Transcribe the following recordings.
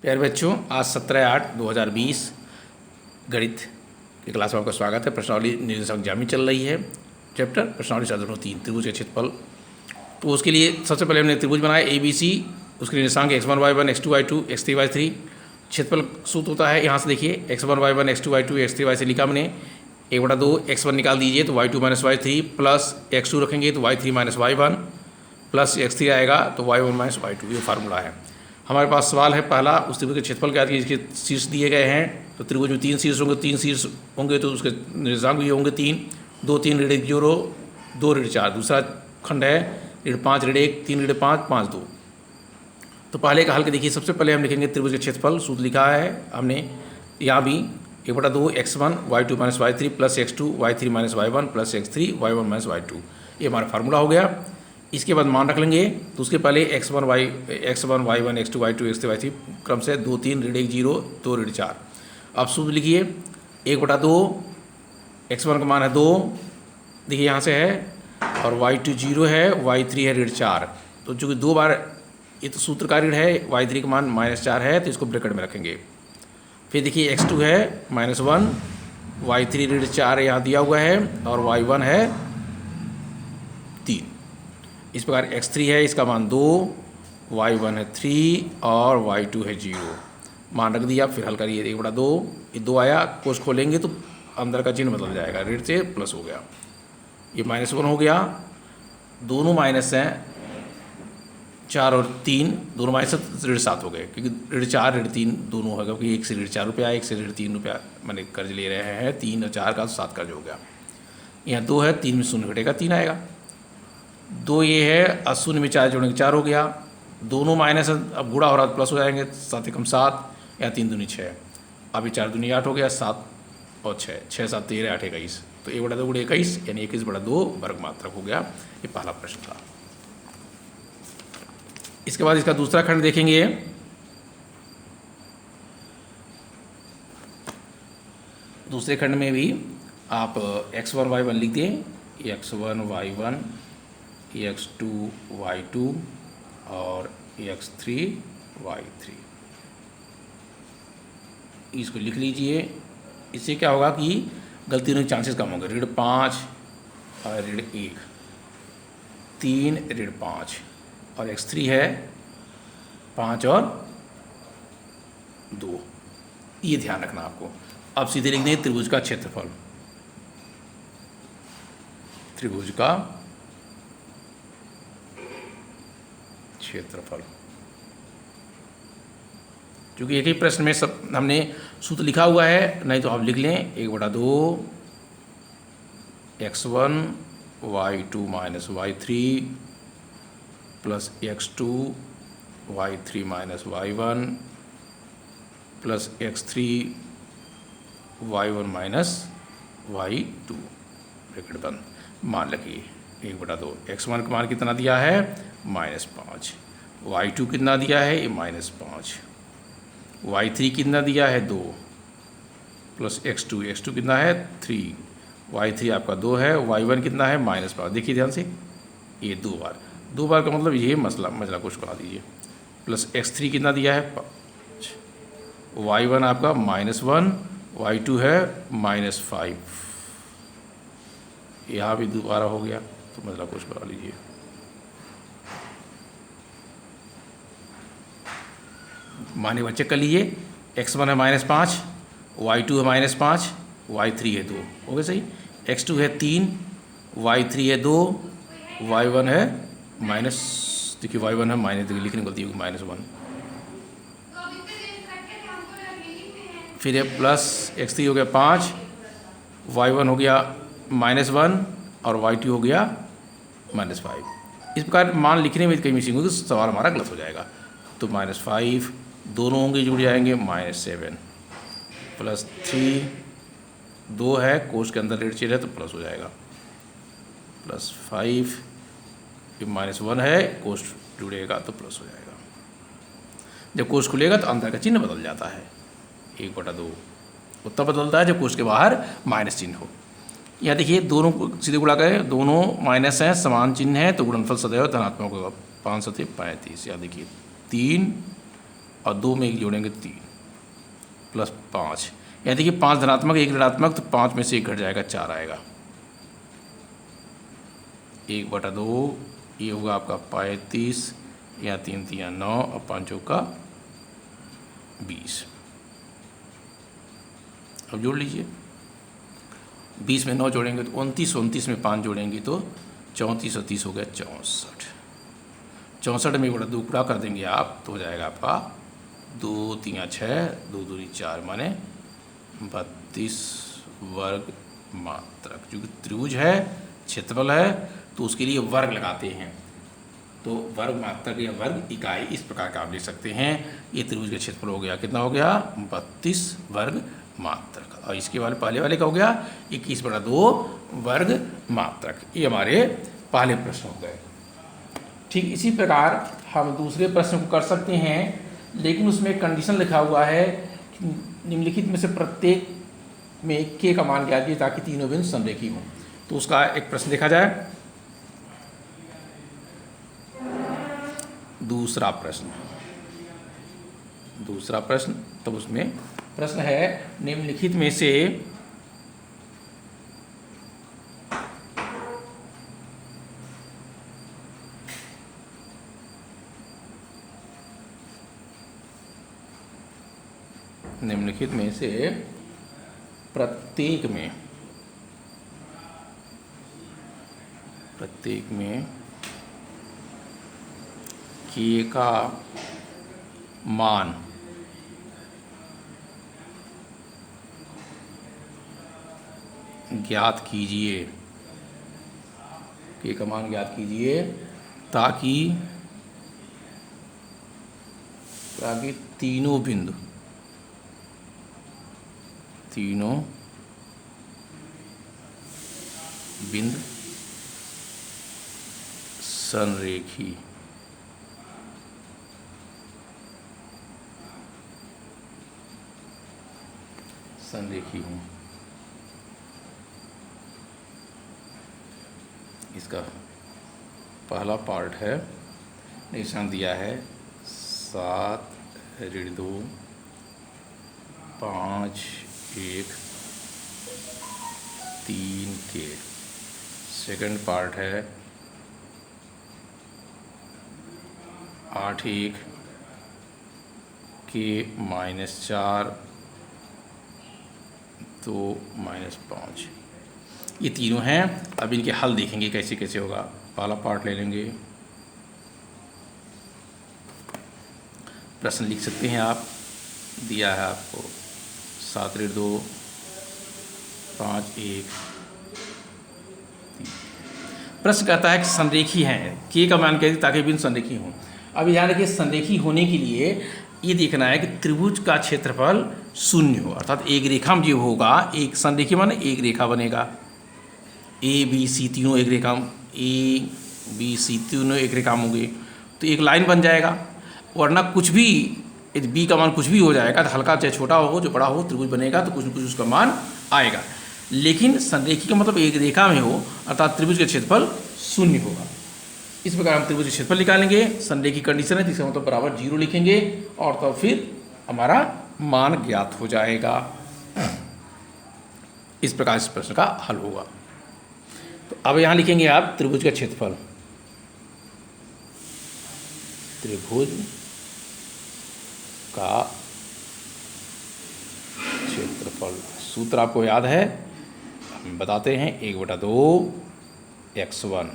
प्यारे बच्चों, आज 17/8/2020 गणित की क्लास में आपका स्वागत है। प्रश्नावली निर्देशांक ज्यामिति चल रही है। चैप्टर प्रश्नावली साधारण 3 त्रिभुज के क्षेत्रफल। तो उसके लिए सबसे पहले हमने त्रिभुज बनाया ABC, उसके निर्देशांक x1 y1 x2 y2 x3 y3। क्षेत्रफल सूत्र होता है, यहाँ से देखिए x1 y1 x2 y2 x3 y3 लिखा हमने 1/2 x1 निकाल दीजिए तो y2 - y3 प्लस x2 रखेंगे तो y3 - y1 प्लस x3 आएगा तो y1 - y2। ये फार्मूला है। हमारे पास सवाल है पहला, उस त्रिभुज के क्षेत्रफल क्या है, इसके शीर्ष दिए गए हैं। तो त्रिभुज में 3 शीर्ष होंगे, 3 शीर्ष होंगे तो उसके निर्देशांक भी होंगे 3, 2 3 ऋण 0 2 ऋण 4। दूसरा खंड है ऋण 5 ऋण 1 3 ऋण 5 5 2। तो पहले का हल के देखिए, सबसे पहले हम लिखेंगे त्रिभुज के क्षेत्रफल। सूत्र लिखा है हमने यहाँ भी 1/2 x1 y2 - y3 plus x2 y3 - y1 plus x3 y1 - y2। ये हमारा फार्मूला हो गया। इसके बाद मान रख लेंगे तो उसके पहले x1 y1 x2 y2 x3 y3 क्रम से 2 3 ऋण 1 0 2 ऋण 4। अब सूत्र लिखिए 1/2 x1 का मान है 2, देखिए यहाँ से है, और y2 0 है, y3 है ऋण 4। तो चूँकि 2 बार ये तो सूत्र का ऋण है, y3 का मान -4 है तो इसको ब्रैकेट में रखेंगे। फिर देखिए x2 है -1, y3 ऋण 4 यहाँ दिया हुआ है और y1 है 3। इस प्रकार x3 है, इसका मान 2, y1 है 3 और y2 है 0। मान रख दिया। फिर हल करिए 1/2, ये 2 आया, कोष खोलेंगे तो अंदर का चिन्ह बदल जाएगा, ऋण से प्लस हो गया। ये -1 हो गया, दोनों माइनस हैं 4 और 3, दोनों माइनस ऋण 7 हो गए, क्योंकि ऋण 4 ऋण 3 दोनों होगा, क्योंकि एक से ऋण 4 रुपया, एक से ऋण 3 रुपया मैंने कर्ज ले रहे हैं। 3 और 4 का 7 कर्ज हो गया। यहाँ 2 है, 3 में 0 घटेगा 3 आएगा। 2 ये है, 0 में 4 जोड़ेंगे 4 हो गया। दोनों माइनस अब गुणा हो रहा तो प्लस हो जाएंगे, 7 एकम 7 या 3 दूनी 6। अभी 4 दूनी 8 हो गया, 7 और 6 6 7 13 8 21। तो 1/2 × 21 यानी 21/2 वर्ग मात्रक हो गया। ये पहला प्रश्न था। इसके बाद इसका दूसरा खंड देखेंगे। दूसरे खंड में भी आप x1 y1 लिख दें, x1 y1 x2 y2 और x3 y3 इसको लिख लीजिए। इससे क्या होगा कि गलती होने के चांसेस कम होंगे। ऋण 5 और ऋण 1, 3 ऋण 5 और x3 है 5 और 2। ये ध्यान रखना आपको। अब सीधे लिख दें त्रिभुज का क्षेत्रफल। त्रिभुज का क्षेत्रफल, क्योंकि एक ही प्रश्न में सब हमने सूत्र लिखा हुआ है, नहीं तो आप लिख लें 1/2 x1 y2 - y3 plus x2 y3 - y1 plus x3 y1 - y2 bracket बंद। मान रखिए 1/2 x1 का मान कितना दिया है -5, y2 कितना दिया है ये -5, y3 कितना दिया है 2 प्लस x2 कितना है 3, y3 आपका 2 है, y1 कितना है -5। देखिए ध्यान से, ये 2 बार का मतलब ये मसला कुछ बना दीजिए। प्लस x3 कितना दिया है 5, y1 आपका -1, y2 है -5। यहाँ भी दोबारा हो गया तो मतलब कुछ बना लीजिए। माने बच्चे कर लीजिए, x1 है -5, y2 है -5, y3 है 2, हो गया सही। x2 है 3, y3 है 2, y1 है माइनस, देखिए y1 है माइनस, देखिए लिखने गलती होगी -1। फिर है प्लस x3 हो गया 5, y1 हो गया -1 और y2 हो गया -5। इस प्रकार मान लिखने में कहीं मिसिंग होगी तो सवाल हमारा गलत हो जाएगा। तो -5 दोनों होंगे, जुड़ जाएंगे -7 प्लस 3 2 है, कोष के अंदर ऋण चिन्ह है तो प्लस हो जाएगा, प्लस 5 ये -1 है, कोष जुड़ेगा तो प्लस हो जाएगा। जब कोष खुलेगा तो अंदर का चिन्ह बदल जाता है। 1/2 उतना बदलता है जब कोष के बाहर माइनस चिन्ह हो। यहाँ देखिए दोनों को सीधे गुणा करें, दोनों माइनस हैं, समान चिन्ह है तो गुणनफल सदैव धनात्मक होगा। 5 × 7 = 35। यहाँ देखिए 3 और 2 में 1 जोड़ेंगे 3 प्लस 5, यानी देखिए 5 धनात्मक 1 ऋणात्मक, तो 5 में से 1 घट जाएगा, 4 आएगा। 1/2 ये होगा आपका 35, या 3 3 9 और 5 का 20। अब जोड़ लीजिए, 20 में 9 जोड़ेंगे तो 29, 29 में 5 जोड़ेंगे तो 34 और 30 हो गया 64। 64 में 1/2 पूरा कर देंगे आप तो हो जाएगा आपका 2 3 6, 2 दूनी 4 माने 32 वर्ग मात्रक। क्योंकि त्रिभुज है, क्षेत्रफल है, तो उसके लिए वर्ग लगाते हैं, तो वर्ग मात्रक या वर्ग इकाई इस प्रकार का आप लिख सकते हैं। ये त्रिभुज का क्षेत्रफल हो गया, कितना हो गया 32 वर्ग मात्रक, और इसके वाले पहले वाले का हो गया 21/2 वर्ग मात्रक। ये हमारे पहले प्रश्न हो गए। ठीक इसी प्रकार हम दूसरे प्रश्न को कर सकते हैं, लेकिन उसमें एक कंडीशन लिखा हुआ है कि निम्नलिखित में से प्रत्येक में k का मान ज्ञात कीजिए ताकि तीनों बिंदु समरेखी हों। तो उसका एक प्रश्न देखा जाए। दूसरा प्रश्न तो उसमें प्रश्न है निम्नलिखित में से प्रत्येक में k का मान ज्ञात कीजिए, k का मान ज्ञात कीजिए ताकि तीनों बिंदु संरेखी हूँ। इसका पहला पार्ट है, निशान दिया है 7-2 5 1 3 के। सेकंड पार्ट है 8-1 के -4 2 -5। ये तीनों हैं। अब इनके हल देखेंगे कैसे कैसे होगा। पहला पार्ट ले लेंगे, प्रश्न लिख सकते हैं आप, दिया है आपको 7-2 5 1 3। प्रश्न कहता है कि संरेखी हैं, के का मान कहते ताकि बिंदु संरेखी हों। अब यहाँ देखिए संरेखी होने के लिए ये देखना है कि त्रिभुज का क्षेत्रफल 0 हो, अर्थात एक रेखा में जो होगा, एक संरेखी माने एक रेखा बनेगा, ABC तीनों एक रेखा, ABC तीनों एक रेखा में होंगे तो एक लाइन बन जाएगा। वरना कुछ भी यदि b का मान कुछ भी हो जाएगा तो हल्का चाहे छोटा हो जो बड़ा हो त्रिभुज बनेगा तो कुछ न कुछ उसका मान आएगा। लेकिन संरेखी का मतलब एक रेखा में हो, अर्थात त्रिभुज का क्षेत्रफल 0 होगा। इस प्रकार हम त्रिभुज का क्षेत्रफल निकालेंगे। संरेखी कंडीशन है जिसका मतलब बराबर 0 लिखेंगे और तो फिर हमारा मान ज्ञात हो जाएगा। इस प्रकार इस प्रश्न का हल होगा। तो अब यहाँ लिखेंगे आप त्रिभुज का क्षेत्रफल, त्रिभुज का क्षेत्रफल। सूत्र आपको याद है, हम बताते हैं 1/2 x1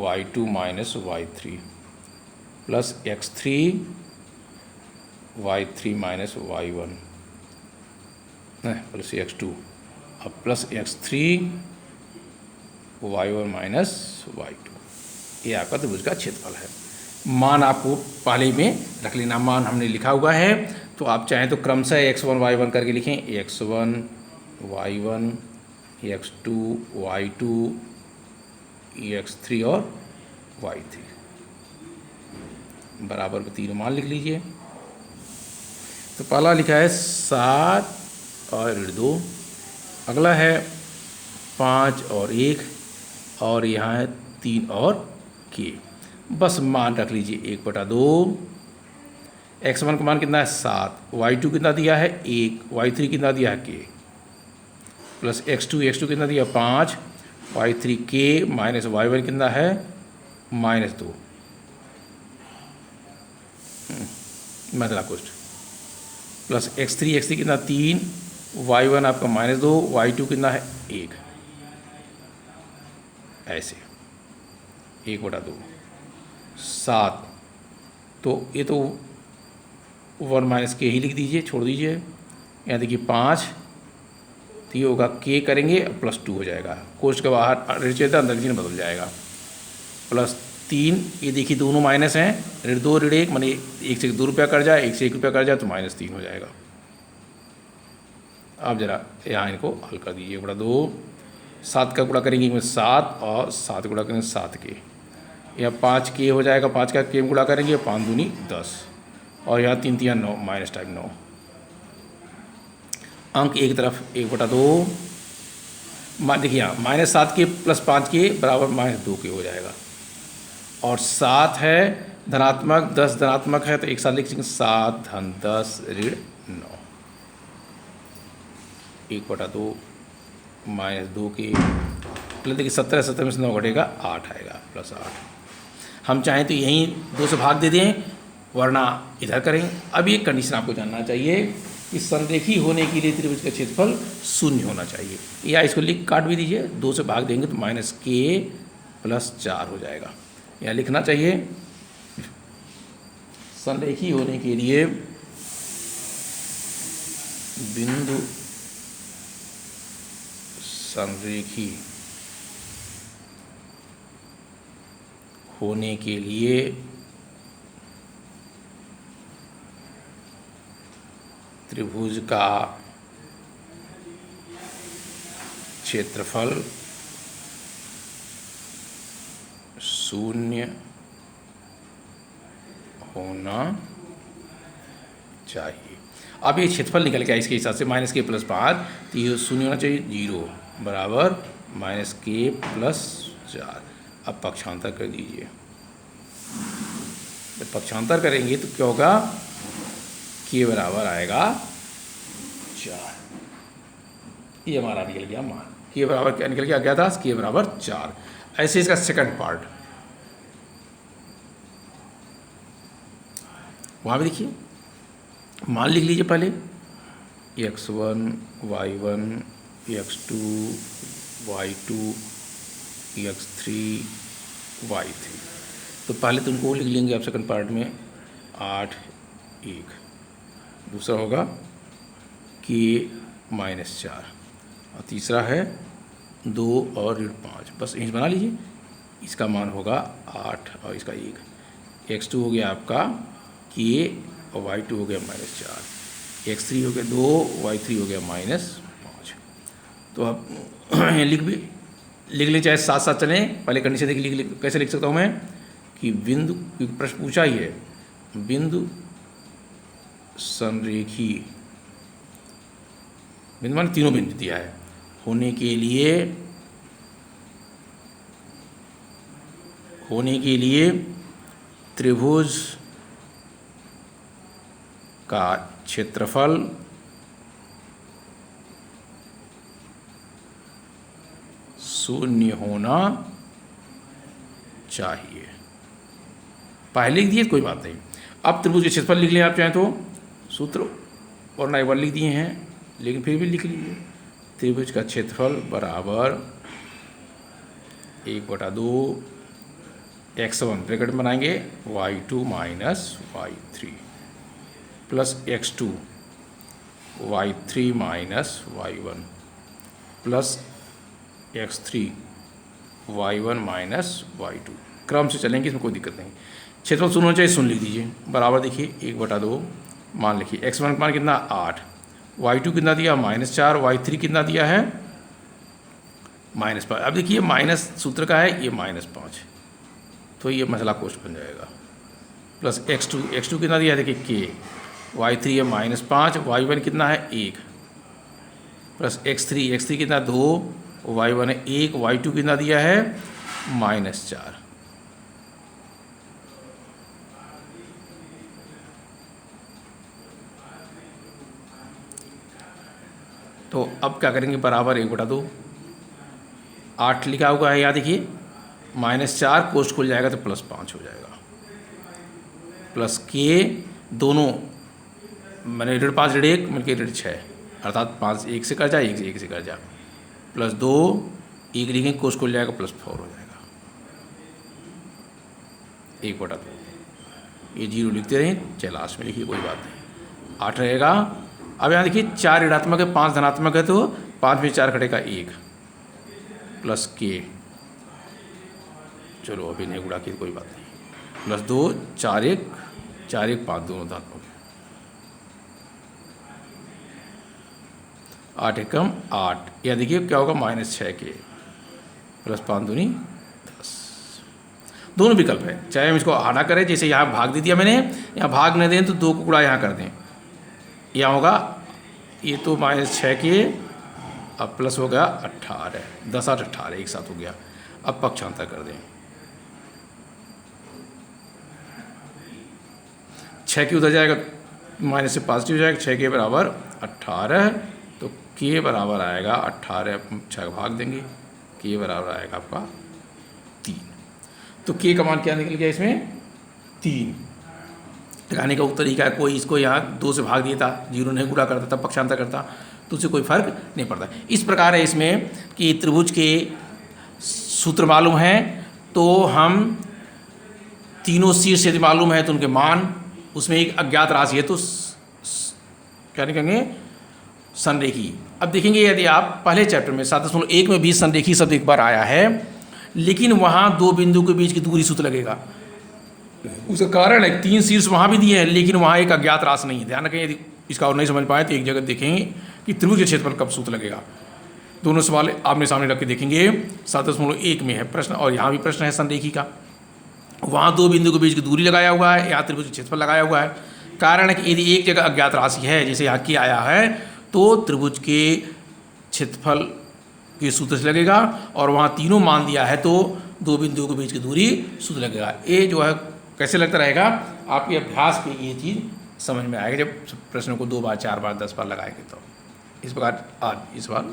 y2 minus y3 plus x3 y3 minus y1 plus x2 अब plus x3 y1 minus y2। ये आपका त्रिभुज का क्षेत्रफल है। मान आपको पहले में रख लेना, मान हमने लिखा हुआ है, तो आप चाहें तो क्रमशः x1 y1 करके लिखें, x1 y1 x2 y2 x3 और y3 बराबर में तीनों मान लिख लीजिए। तो पहला लिखा है 7/2, अगला है 5 और 1 और यहाँ है 3 और k। बस मान रख लीजिए 1/2 x1 का मान कितना है 7, y2 कितना दिया है 1, y3 कितना दिया है k, प्लस x2 कितना दिया 5, y3 k माइनस y1 कितना है -2, मतलब कुछ, प्लस x3 कितना 3, y1 आपका -2, y2 कितना है 1, ऐसे 1/2 7, तो ये तो 1 माइनस के ही लिख दीजिए, छोड़ दीजिए। यहाँ देखिए 5, तो ये होगा k करेंगे +2 हो जाएगा, कोष्ठ के बाहर ऋण चिन्ह अंदर चिन्ह बदल जाएगा, +3, ये देखिए दोनों माइनस हैं, ऋण 2 ऋण 1 माने 1 से 2 रुपया कट जाए, 1 से 1 रुपया कट जाए तो -3 हो जाएगा। अब जरा यहाँ इनको हल कर दीजिए, 1/2, 7 का गुणा करेंगे इसमें 7 और 7 गुणा करेंगे 7k, यहाँ 5k हो जाएगा, 5 का k गुणा करेंगे 5 दूनी 10, और यहाँ 3 3 9 माइनस टाइप 9, अंक एक तरफ 1/2, देखिए यहाँ -7k + 5k बराबर -2k हो जाएगा, और 7 है धनात्मक, 10 धनात्मक है, तो एक साथ लिख सकते 7 धन 10 ऋण 9, 1/2 -2k, प्लस देखिए 17 में से 9 घटेगा 8 आएगा, +8। हम चाहें तो यहीं 2 से भाग दे दें, वरना इधर करें। अब ये कंडीशन आपको जानना चाहिए कि संरेखी होने के लिए त्रिभुज का क्षेत्रफल 0 होना चाहिए, या इसको लिख काट भी दीजिए, 2 से भाग देंगे तो -k + 4 हो जाएगा। यहाँ लिखना चाहिए संरेखी होने के लिए बिंदु संरेखी होने के लिए त्रिभुज का क्षेत्रफल 0 होना चाहिए। अब ये क्षेत्रफल निकल गया इसके हिसाब से -k + 5, तो ये 0 होना चाहिए, 0 बराबर -k + 4। अब पक्षांतर कर दीजिए, जब पक्षांतर करेंगे तो क्या होगा, k बराबर आएगा 4, ये हमारा निकल गया मान, k बराबर क्या निकल गया, क्या था, k बराबर 4। ऐसे इसका सेकंड पार्ट, वहाँ भी देखिए मान लिख लीजिए पहले, x1 y1 x2 y2 x3 y3, तो पहले तो उनको लिख लेंगे आप सेकंड पार्ट में 8 1, दूसरा होगा k -4, और तीसरा है 2 और ऋण 5, बस इंच बना लीजिए। इसका मान होगा 8 और इसका 1, x2 हो गया आपका k और y2 हो गया -4, x3 हो गया 2, y3 हो गया -5। तो आप लिख लें, चाहे साथ साथ चलें, पहले कंडीशन देखिए, कैसे लिख सकता हूँ मैं कि बिंदु, प्रश्न पूछा ही है, बिंदु संरेखी, बिंदु मान तीनों बिंदु दिया है, होने के लिए त्रिभुज का क्षेत्रफल 0 होना चाहिए। पहले लिख दिए कोई बात नहीं, अब त्रिभुज के क्षेत्रफल लिख लें आप चाहें तो, सूत्र और नाइबर लिख दिए हैं, लेकिन फिर भी लिख लीजिए, त्रिभुज का क्षेत्रफल बराबर 1/2 x1 ब्रैकेट बनाएंगे y2 - y3 plus x2 y3 - y1 plus x3 y1 - y2, क्रम से चलेंगे, इसमें कोई दिक्कत नहीं। क्षेत्रफल 0 होना चाहिए, 0 लिख दीजिए, बराबर देखिए 1/2 मान लिखिए, x1 का मान कितना 8, y2 कितना दिया -4, y3 कितना दिया है -5। अब देखिए माइनस सूत्र का है, ये -5, तो ये मसला कोष्ठ बन जाएगा, प्लस x2 कितना दिया है देखिए k, y3 है -5, y1 कितना है 1, प्लस x3 कितना 2, y1 है 1, y2 कितना दिया है -4। तो अब क्या करेंगे, बराबर 1/2। 8 लिखा हुआ है यहाँ देखिए, -4 कोष्ठ खुल जाएगा तो +5 हो जाएगा, प्लस के दोनों मैंने -5 -1 मिलकर -6, अर्थात 5 1 से कर जा, 1 से 1 से कर जा, +2 1 लिखेंगे कोष्ठ खुल जाएगा, +4 हो जाएगा 1/2। ये 0 लिखते रहें, चाहे लास्ट में लिखिए, कोई बात नहीं। 8 रहेगा। अब यहाँ देखिए 4 ऋणात्मक है, 5 धनात्मक है, तो 5 में 4 कटेगा 1 प्लस के, चलो अभी नहीं गुणा की कोई बात नहीं, +2 4 1 5 दोनों धनात्मक है, 8 एकम 8, या देखिए क्या होगा -6 के +5 दूनी 10। दोनों विकल्प है, चाहे हम इसको आधा करें, जैसे यहाँ भाग दे दिया मैंने, यहाँ भाग न दें तो 2 को गुणा यहाँ कर दें, यहाँ होगा ये तो -6 के, अब प्लस हो गया 18, 10 8 18 एक साथ हो गया। अब पक्षांतर कर दें, 6 की उधर जाएगा, माइनस से पॉजिटिव हो जाएगा, 6 के बराबर 18, तो के बराबर आएगा 18, 6 का भाग देंगे, के बराबर आएगा आपका 3। तो के का मान क्या निकल गया इसमें 3। लगाने का तरीका है, कोई इसको यहाँ 2 से भाग देता, 0 नहीं गुणा करता, तब पक्षांतर करता, तो उससे कोई फर्क नहीं पड़ता। इस प्रकार है इसमें कि त्रिभुज के सूत्र मालूम हैं तो हम तीनों शीर्ष यदि मालूम है तो उनके मान, उसमें एक अज्ञात राशि है तो क्या लिखेंगे, संरेखी। अब देखेंगे यदि आप पहले चैप्टर में 7.1 में भी संरेखी शब्द एक बार आया है, लेकिन वहाँ 2 बिंदु के बीच की दूरी सूत्र लगेगा। उसका कारण है 3 शीर्ष वहाँ भी दिए हैं, लेकिन वहाँ एक अज्ञात राशि नहीं है। ध्यान रखें, यदि इसका और नहीं समझ पाए तो एक जगह देखेंगे कि त्रिभुज के क्षेत्रफल कब सूत्र लगेगा। दोनों सवाल आपने सामने रख के देखेंगे। 7.1 में है प्रश्न, और यहाँ भी प्रश्न है संरेखी का। वहाँ 2 बिंदु के बीच की दूरी लगाया हुआ है, यहाँ त्रिभुज के क्षेत्रफल लगाया हुआ है। कारण है कि यदि एक जगह अज्ञात राशि है, जैसे यहाँ की आया है, तो त्रिभुज के क्षेत्रफल के सूत्र से लगेगा, और वहाँ तीनों मान दिया है तो 2 बिंदुओं के बीच की दूरी सूत्र लगेगा। ये जो है कैसे लगता रहेगा, आपके अभ्यास पे ये चीज़ समझ में आएगा जब प्रश्नों को 2 बार 4 बार 10 बार लगाएंगे। तो इस प्रकार आज इस बार